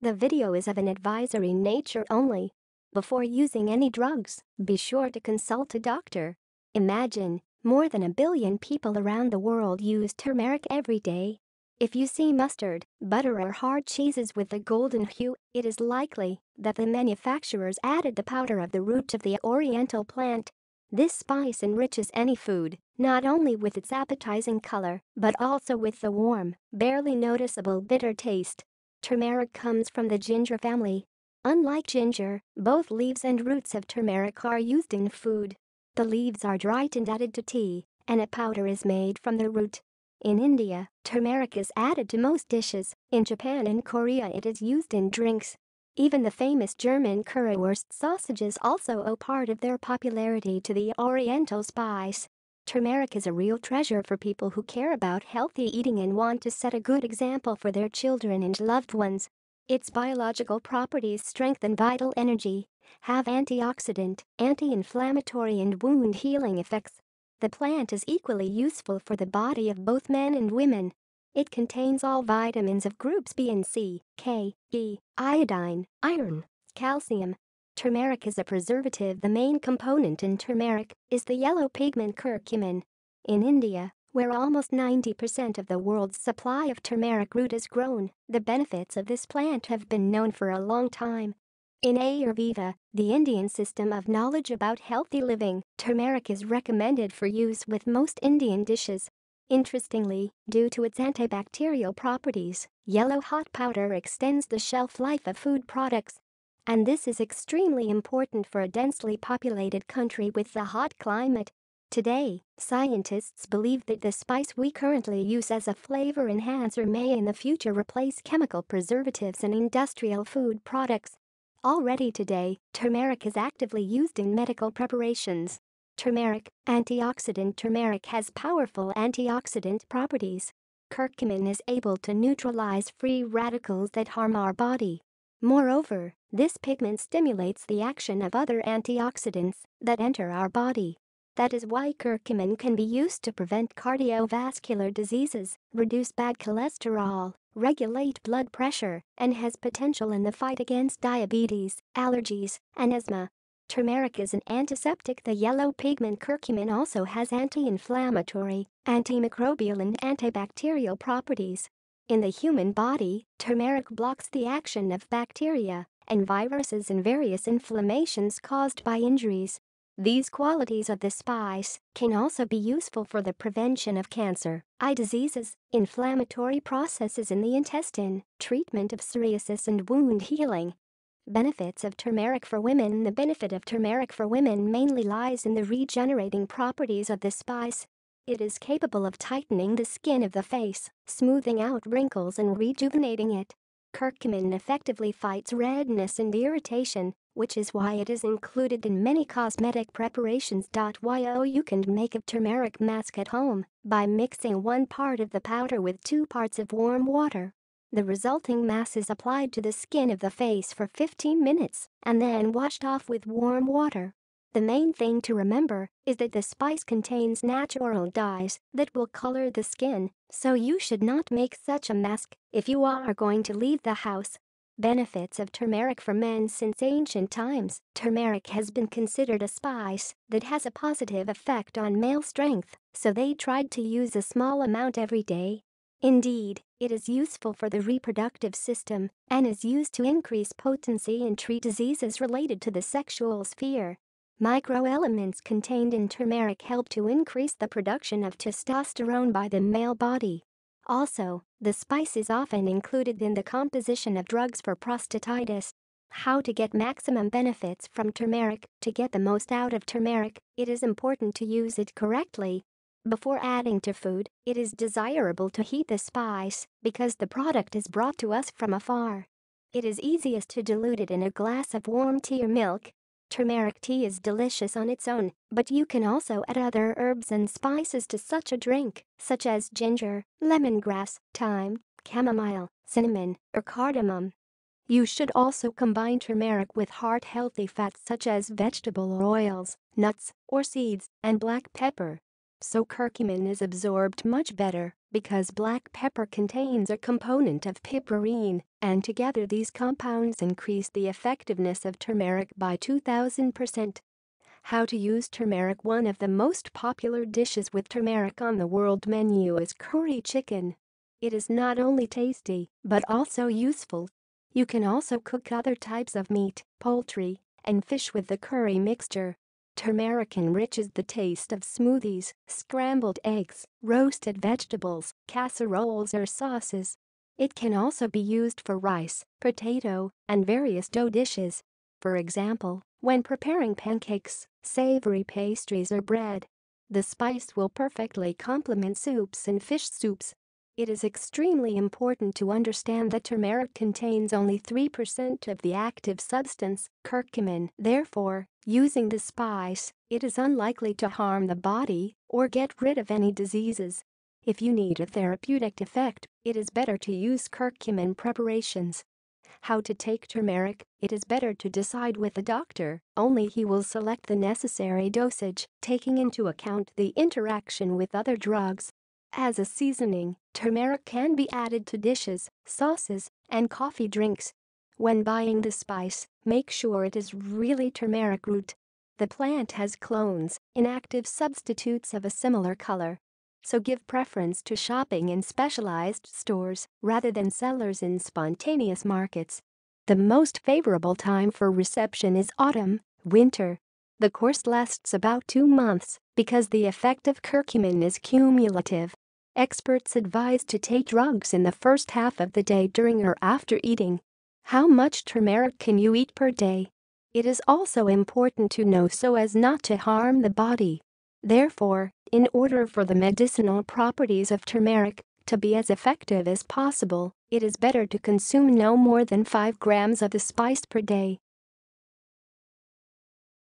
The video is of an advisory nature only. Before using any drugs, be sure to consult a doctor. Imagine, more than 1 billion people around the world use turmeric every day. If you see mustard, butter or hard cheeses with a golden hue, it is likely that the manufacturers added the powder of the root of the oriental plant. This spice enriches any food, not only with its appetizing color, but also with the warm, barely noticeable bitter taste. Turmeric comes from the ginger family. Unlike ginger, both leaves and roots of turmeric are used in food. The leaves are dried and added to tea, and a powder is made from the root. In India, turmeric is added to most dishes. In Japan and Korea it is used in drinks. Even the famous German currywurst sausages also owe part of their popularity to the oriental spice. Turmeric is a real treasure for people who care about healthy eating and want to set a good example for their children and loved ones. Its biological properties strengthen vital energy, have antioxidant, anti-inflammatory and wound healing effects. The plant is equally useful for the body of both men and women. It contains all vitamins of groups B and C, K, E, iodine, iron, calcium. Turmeric is a preservative. The main component in turmeric is the yellow pigment curcumin. In India, where almost 90% of the world's supply of turmeric root is grown, the benefits of this plant have been known for a long time. In Ayurveda, the Indian system of knowledge about healthy living, turmeric is recommended for use with most Indian dishes. Interestingly, due to its antibacterial properties, yellow hot powder extends the shelf life of food products. And this is extremely important for a densely populated country with a hot climate. Today, scientists believe that the spice we currently use as a flavor enhancer may in the future replace chemical preservatives in industrial food products. Already today, turmeric is actively used in medical preparations. Turmeric, antioxidant. Turmeric has powerful antioxidant properties. Curcumin is able to neutralize free radicals that harm our body. Moreover, this pigment stimulates the action of other antioxidants that enter our body. That is why curcumin can be used to prevent cardiovascular diseases, reduce bad cholesterol, regulate blood pressure, and has potential in the fight against diabetes, allergies, and asthma. Turmeric is an antiseptic. The yellow pigment curcumin also has anti-inflammatory, antimicrobial and antibacterial properties. In the human body, turmeric blocks the action of bacteria and viruses and various inflammations caused by injuries. These qualities of the spice can also be useful for the prevention of cancer, eye diseases, inflammatory processes in the intestine, treatment of psoriasis and wound healing. Benefits of turmeric for women. The benefit of turmeric for women mainly lies in the regenerating properties of the spice. It is capable of tightening the skin of the face, smoothing out wrinkles and rejuvenating it. Curcumin effectively fights redness and irritation, which is why it is included in many cosmetic preparations. You can make a turmeric mask at home by mixing 1 part of the powder with 2 parts of warm water. The resulting mass is applied to the skin of the face for 15 minutes and then washed off with warm water. The main thing to remember is that the spice contains natural dyes that will color the skin, so you should not make such a mask if you are going to leave the house. Benefits of turmeric for men. Since ancient times, turmeric has been considered a spice that has a positive effect on male strength, so they tried to use a small amount every day. Indeed, it is useful for the reproductive system and is used to increase potency and treat diseases related to the sexual sphere. Microelements contained in turmeric help to increase the production of testosterone by the male body. Also, the spice is often included in the composition of drugs for prostatitis. How to get maximum benefits from turmeric. To get the most out of turmeric, it is important to use it correctly. Before adding to food, it is desirable to heat the spice because the product is brought to us from afar. It is easiest to dilute it in a glass of warm tea or milk. Turmeric tea is delicious on its own, but you can also add other herbs and spices to such a drink, such as ginger, lemongrass, thyme, chamomile, cinnamon, or cardamom. You should also combine turmeric with heart-healthy fats such as vegetable oils, nuts, or seeds, and black pepper. So curcumin is absorbed much better because black pepper contains a component of piperine, and together these compounds increase the effectiveness of turmeric by 2000%. How to use turmeric. One of the most popular dishes with turmeric on the world menu is curry chicken. It is not only tasty, but also useful. You can also cook other types of meat, poultry, and fish with the curry mixture. Turmeric enriches the taste of smoothies, scrambled eggs, roasted vegetables, casseroles or sauces. It can also be used for rice, potato, and various dough dishes. For example, when preparing pancakes, savory pastries or bread, the spice will perfectly complement soups and fish soups. It is extremely important to understand that turmeric contains only 3% of the active substance, curcumin. Therefore, using the spice, it is unlikely to harm the body or get rid of any diseases. If you need a therapeutic effect, it is better to use curcumin preparations. How to take turmeric. It is better to decide with a doctor. Only he will select the necessary dosage, taking into account the interaction with other drugs. As a seasoning, turmeric can be added to dishes, sauces, and coffee drinks. When buying the spice, make sure it is really turmeric root. The plant has clones, inactive substitutes of a similar color. So give preference to shopping in specialized stores rather than sellers in spontaneous markets. The most favorable time for reception is autumn, winter. The course lasts about 2 months because the effect of curcumin is cumulative. Experts advise to take drugs in the first half of the day during or after eating. How much turmeric can you eat per day? It is also important to know so as not to harm the body. Therefore, in order for the medicinal properties of turmeric to be as effective as possible, it is better to consume no more than 5 grams of the spice per day.